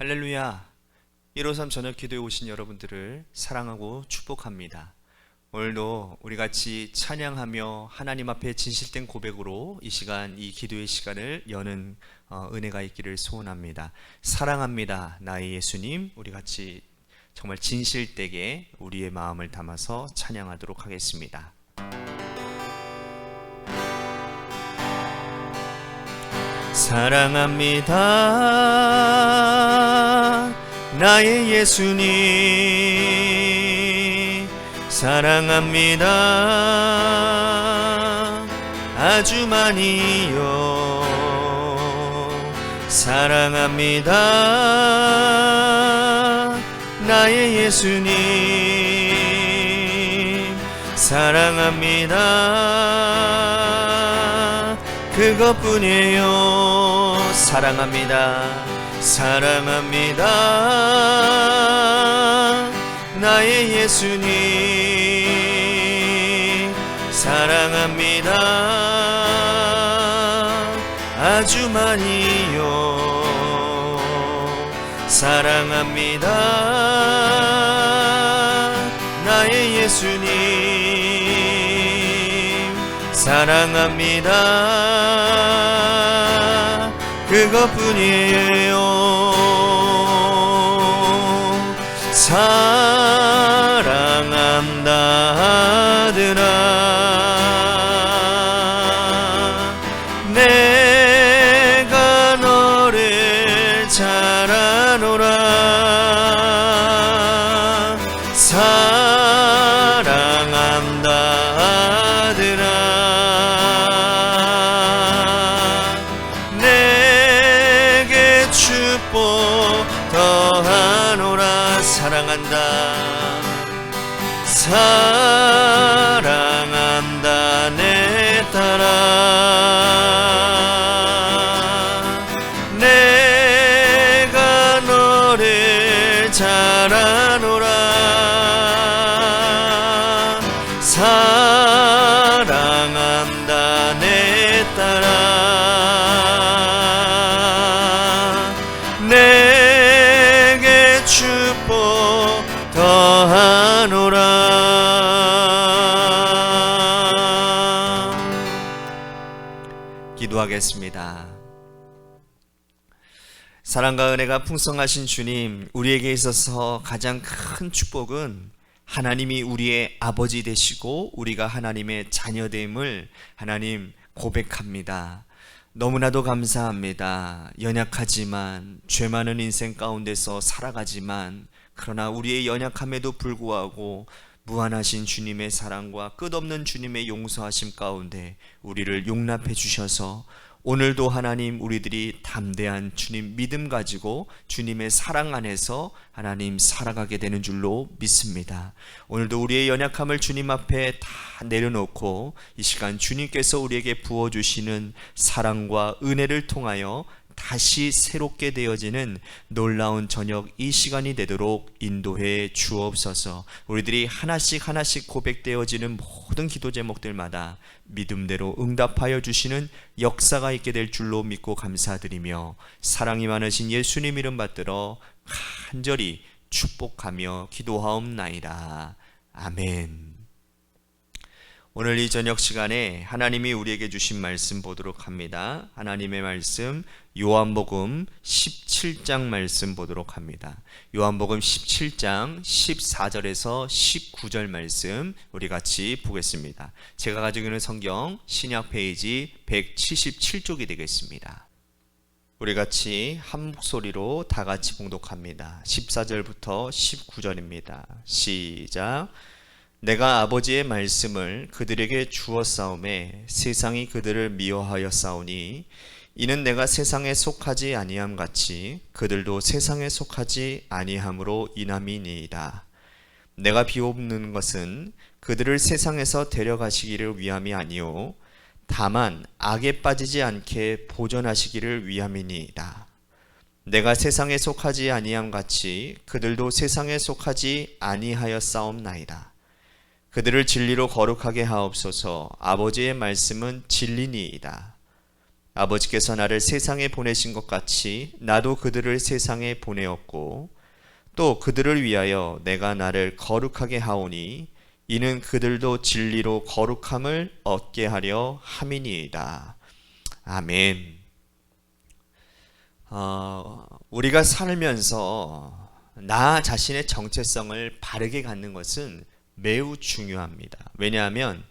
할렐루야. 153 저녁 기도에 오신 여러분들을 사랑하고 축복합니다. 오늘도 우리 같이 찬양하며 하나님 앞에 진실된 고백으로 이 시간, 이 기도의 시간을 여는 은혜가 있기를 소원합니다. 사랑합니다 나의 예수님. 우리 같이 정말 진실되게 우리의 마음을 담아서 찬양하도록 하겠습니다. 사랑합니다 나의 예수님. 사랑합니다 아주 많이요. 사랑합니다 나의 예수님. 사랑합니다 그것뿐이에요. 사랑합니다. 사랑합니다 나의 예수님. 사랑합니다 아주 많이요. 사랑합니다 나의 예수님. 사랑합니다 그것뿐이에요. 사랑한다 하더라 내가 너를 잘 아노라. 사랑한다 하더라 내게 축복 더하노라. 사랑한다. 사랑한다 내 딸아 내가 너를 잘 아노라. 사랑한다 내 딸아 내게 축복 더하노라. 기도하겠습니다. 사랑과 은혜가 풍성하신 주님, 우리에게 있어서 가장 큰 축복은 하나님이 우리의 아버지 되시고 우리가 하나님의 자녀됨을 하나님 고백합니다. 너무나도 감사합니다. 연약하지만 죄 많은 인생 가운데서 살아가지만 그러나 우리의 연약함에도 불구하고 무한하신 주님의 사랑과 끝없는 주님의 용서하심 가운데 우리를 용납해 주셔서 오늘도 하나님 우리들이 담대한 주님 믿음 가지고 주님의 사랑 안에서 하나님 살아가게 되는 줄로 믿습니다. 오늘도 우리의 연약함을 주님 앞에 다 내려놓고 이 시간 주님께서 우리에게 부어주시는 사랑과 은혜를 통하여 다시 새롭게 되어지는 놀라운 저녁 이 시간이 되도록 인도해 주옵소서. 우리들이 하나씩 고백되어지는 모든 기도 제목들마다 믿음대로 응답하여 주시는 역사가 있게 될 줄로 믿고 감사드리며 사랑이 많으신 예수님 이름 받들어 간절히 축복하며 기도하옵나이다. 아멘. 오늘 이 저녁 시간에 하나님이 우리에게 주신 말씀 보도록 합니다. 하나님의 말씀 요한복음 17장 말씀 보도록 합니다. 요한복음 17장 14절에서 19절 말씀 우리 같이 보겠습니다. 제가 가지고 있는 성경 신약 페이지 177쪽이 되겠습니다. 우리 같이 한 목소리로 다 같이 봉독합니다. 14절부터 19절입니다. 시작. 내가 아버지의 말씀을 그들에게 주었사오매 세상이 그들을 미워하여 싸우니 이는 내가 세상에 속하지 아니함 같이 그들도 세상에 속하지 아니함으로 인함이니이다. 내가 비옵는 것은 그들을 세상에서 데려가시기를 위함이 아니오 다만 악에 빠지지 않게 보존하시기를 위함이니이다. 내가 세상에 속하지 아니함 같이 그들도 세상에 속하지 아니하여 싸움나이다. 그들을 진리로 거룩하게 하옵소서. 아버지의 말씀은 진리니이다. 아버지께서 나를 세상에 보내신 것 같이 나도 그들을 세상에 보내었고 또 그들을 위하여 내가 나를 거룩하게 하오니 이는 그들도 진리로 거룩함을 얻게 하려 함이니이다. 아멘. 우리가 살면서 나 자신의 정체성을 바르게 갖는 것은 매우 중요합니다. 왜냐하면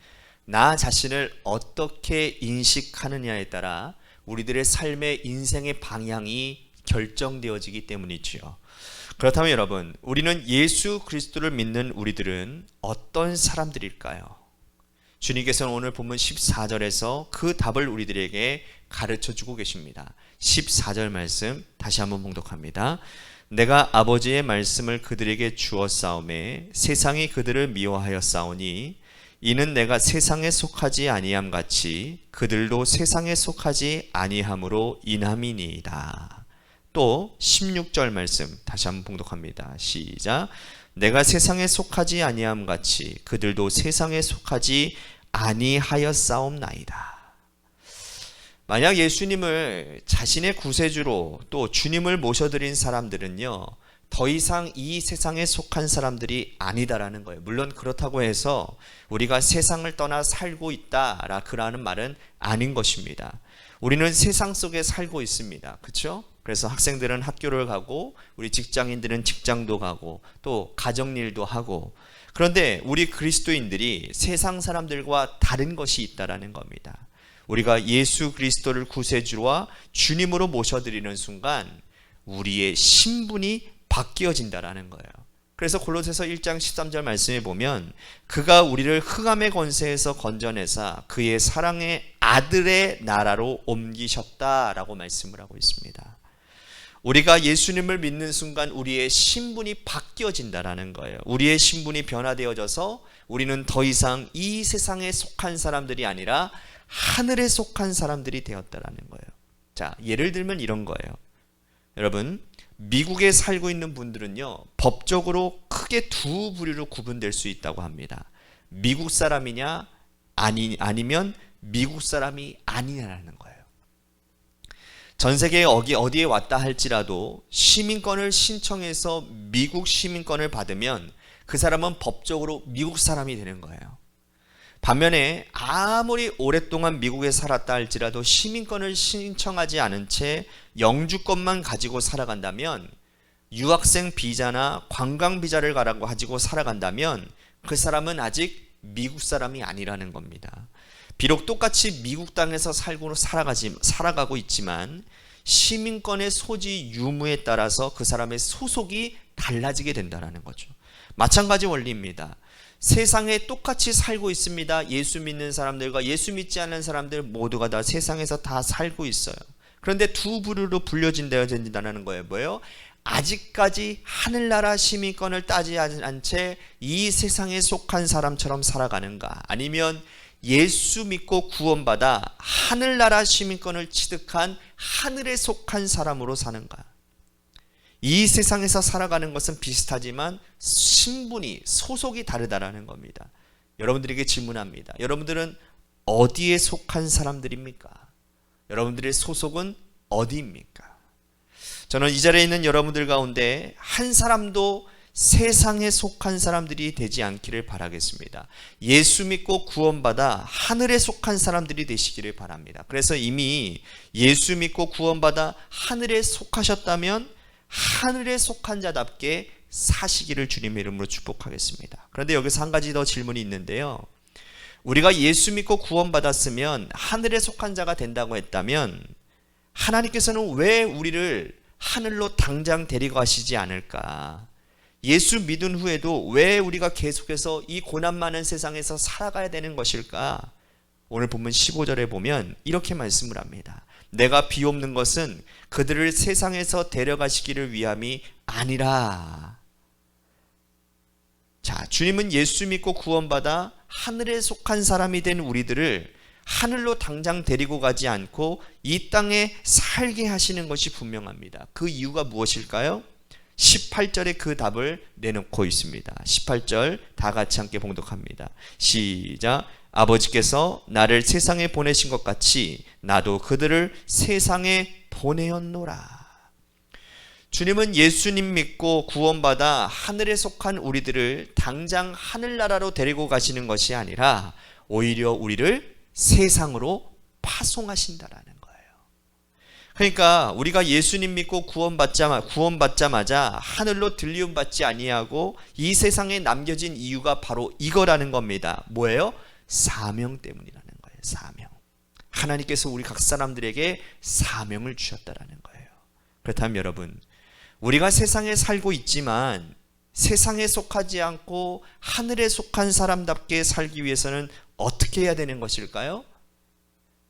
나 자신을 어떻게 인식하느냐에 따라 우리들의 삶의 인생의 방향이 결정되어지기 때문이지요. 그렇다면 여러분, 우리는 예수 그리스도를 믿는 우리들은 어떤 사람들일까요? 주님께서는 오늘 본문 14절에서 그 답을 우리들에게 가르쳐 주고 계십니다. 14절 말씀 다시 한번 봉독합니다. 내가 아버지의 말씀을 그들에게 주었사오매 세상이 그들을 미워하였사오니 이는 내가 세상에 속하지 아니함 같이 그들도 세상에 속하지 아니함으로 인함이니이다. 또 16절 말씀 다시 한번 봉독합니다. 시작. 내가 세상에 속하지 아니함 같이 그들도 세상에 속하지 아니하였사옵나이다. 만약 예수님을 자신의 구세주로 또 주님을 모셔드린 사람들은요, 더 이상 이 세상에 속한 사람들이 아니다라는 거예요. 물론 그렇다고 해서 우리가 세상을 떠나 살고 있다라는 말은 아닌 것입니다. 우리는 세상 속에 살고 있습니다. 그렇죠? 그래서 학생들은 학교를 가고 우리 직장인들은 직장도 가고 또 가정일도 하고, 그런데 우리 그리스도인들이 세상 사람들과 다른 것이 있다라는 겁니다. 우리가 예수 그리스도를 구세주와 주님으로 모셔드리는 순간 우리의 신분이 바뀌어진다라는 거예요. 그래서 골로새서 1장 13절 말씀에 보면 그가 우리를 흑암의 권세에서 건져내사 그의 사랑의 아들의 나라로 옮기셨다라고 말씀을 하고 있습니다. 우리가 예수님을 믿는 순간 우리의 신분이 바뀌어진다라는 거예요. 우리의 신분이 변화되어져서 우리는 더 이상 이 세상에 속한 사람들이 아니라 하늘에 속한 사람들이 되었다라는 거예요. 자, 예를 들면 이런 거예요. 여러분, 미국에 살고 있는 분들은요, 법적으로 크게 두 부류로 구분될 수 있다고 합니다. 미국 사람이냐 아니면 미국 사람이 아니냐라는 거예요. 전 세계에 어디에 왔다 할지라도 시민권을 신청해서 미국 시민권을 받으면 그 사람은 법적으로 미국 사람이 되는 거예요. 반면에 아무리 오랫동안 미국에 살았다 할지라도 시민권을 신청하지 않은 채 영주권만 가지고 살아간다면, 유학생 비자나 관광 비자를 가지고 살아간다면 그 사람은 아직 미국 사람이 아니라는 겁니다. 비록 똑같이 미국 땅에서 살아가고 있지만 시민권의 소지 유무에 따라서 그 사람의 소속이 달라지게 된다는 거죠. 마찬가지 원리입니다. 세상에 똑같이 살고 있습니다. 예수 믿는 사람들과 예수 믿지 않는 사람들 모두가 다 세상에서 다 살고 있어요. 그런데 두 부류로 분류된다는 거예요. 뭐예요? 아직까지 하늘나라 시민권을 따지지 않은 채 이 세상에 속한 사람처럼 살아가는가, 아니면 예수 믿고 구원받아 하늘나라 시민권을 취득한 하늘에 속한 사람으로 사는가. 이 세상에서 살아가는 것은 비슷하지만 신분이, 소속이 다르다라는 겁니다. 여러분들에게 질문합니다. 여러분들은 어디에 속한 사람들입니까? 여러분들의 소속은 어디입니까? 저는 이 자리에 있는 여러분들 가운데 한 사람도 세상에 속한 사람들이 되지 않기를 바라겠습니다. 예수 믿고 구원받아 하늘에 속한 사람들이 되시기를 바랍니다. 그래서 이미 예수 믿고 구원받아 하늘에 속하셨다면 하늘에 속한 자답게 사시기를 주님의 이름으로 축복하겠습니다. 그런데 여기서 한 가지 더 질문이 있는데요. 우리가 예수 믿고 구원받았으면 하늘에 속한 자가 된다고 했다면 하나님께서는 왜 우리를 하늘로 당장 데리고 가시지 않을까? 예수 믿은 후에도 왜 우리가 계속해서 이 고난 많은 세상에서 살아가야 되는 것일까? 오늘 본문 15절에 보면 이렇게 말씀을 합니다. 내가 비옵는 것은 그들을 세상에서 데려가시기를 위함이 아니라. 자, 주님은 예수 믿고 구원받아 하늘에 속한 사람이 된 우리들을 하늘로 당장 데리고 가지 않고 이 땅에 살게 하시는 것이 분명합니다. 그 이유가 무엇일까요? 18절에 그 답을 내놓고 있습니다. 18절 다 같이 함께 봉독합니다. 시작. 아버지께서 나를 세상에 보내신 것 같이 나도 그들을 세상에 보내었노라. 주님은 예수님 믿고 구원받아 하늘에 속한 우리들을 당장 하늘나라로 데리고 가시는 것이 아니라 오히려 우리를 세상으로 파송하신다라는 거예요. 그러니까 우리가 예수님 믿고 구원받자마자 하늘로 들리움 받지 아니하고 이 세상에 남겨진 이유가 바로 이거라는 겁니다. 뭐예요? 사명 때문이라는 거예요. 사명. 하나님께서 우리 각 사람들에게 사명을 주셨다라는 거예요. 그렇다면 여러분, 우리가 세상에 살고 있지만 세상에 속하지 않고 하늘에 속한 사람답게 살기 위해서는 어떻게 해야 되는 것일까요?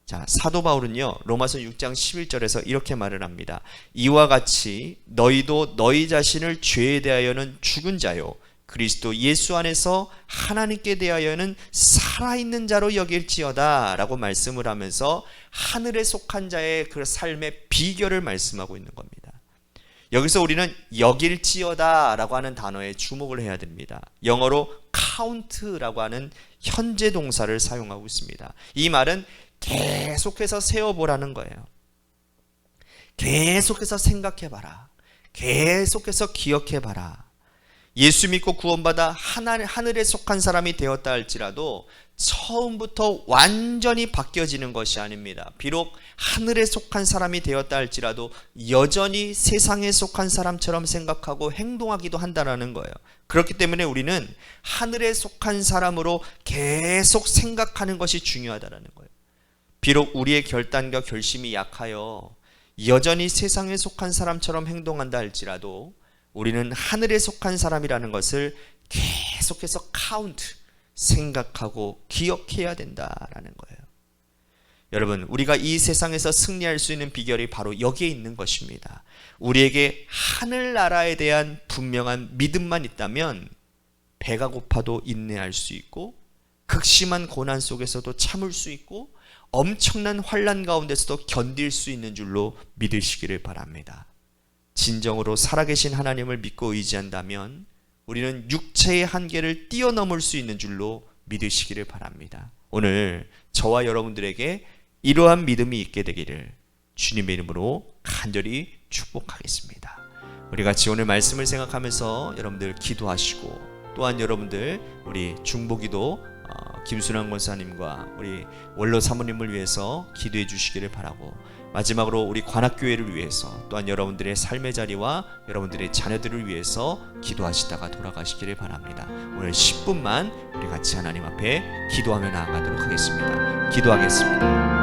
자, 사도 바울은요, 로마서 6장 11절에서 이렇게 말을 합니다. 이와 같이 너희도 너희 자신을 죄에 대하여는 죽은 자요 그리스도 예수 안에서 하나님께 대하여는 살아있는 자로 여길지어다 라고 말씀을 하면서 하늘에 속한 자의 그 삶의 비결을 말씀하고 있는 겁니다. 여기서 우리는 여길지어다 라고 하는 단어에 주목을 해야 됩니다. 영어로 count라고 하는 현재 동사를 사용하고 있습니다. 이 말은 계속해서 세어보라는 거예요. 계속해서 생각해봐라. 계속해서 기억해봐라. 예수 믿고 구원받아 하늘에 속한 사람이 되었다 할지라도 처음부터 완전히 바뀌어지는 것이 아닙니다. 비록 하늘에 속한 사람이 되었다 할지라도 여전히 세상에 속한 사람처럼 생각하고 행동하기도 한다는 거예요. 그렇기 때문에 우리는 하늘에 속한 사람으로 계속 생각하는 것이 중요하다는 거예요. 비록 우리의 결단과 결심이 약하여 여전히 세상에 속한 사람처럼 행동한다 할지라도 우리는 하늘에 속한 사람이라는 것을 계속해서 생각하고 기억해야 된다라는 거예요. 여러분, 우리가 이 세상에서 승리할 수 있는 비결이 바로 여기에 있는 것입니다. 우리에게 하늘나라에 대한 분명한 믿음만 있다면 배가 고파도 인내할 수 있고 극심한 고난 속에서도 참을 수 있고 엄청난 환난 가운데서도 견딜 수 있는 줄로 믿으시기를 바랍니다. 진정으로 살아계신 하나님을 믿고 의지한다면 우리는 육체의 한계를 뛰어넘을 수 있는 줄로 믿으시기를 바랍니다. 오늘 저와 여러분들에게 이러한 믿음이 있게 되기를 주님의 이름으로 간절히 축복하겠습니다. 우리 같이 오늘 말씀을 생각하면서 여러분들 기도하시고, 또한 여러분들 우리 중보기도 김순환 권사님과 우리 원로 사모님을 위해서 기도해 주시기를 바라고, 마지막으로 우리 관악교회를 위해서 또한 여러분들의 삶의 자리와 여러분들의 자녀들을 위해서 기도하시다가 돌아가시기를 바랍니다. 오늘 10분만 우리 같이 하나님 앞에 기도하며 나아가도록 하겠습니다. 기도하겠습니다.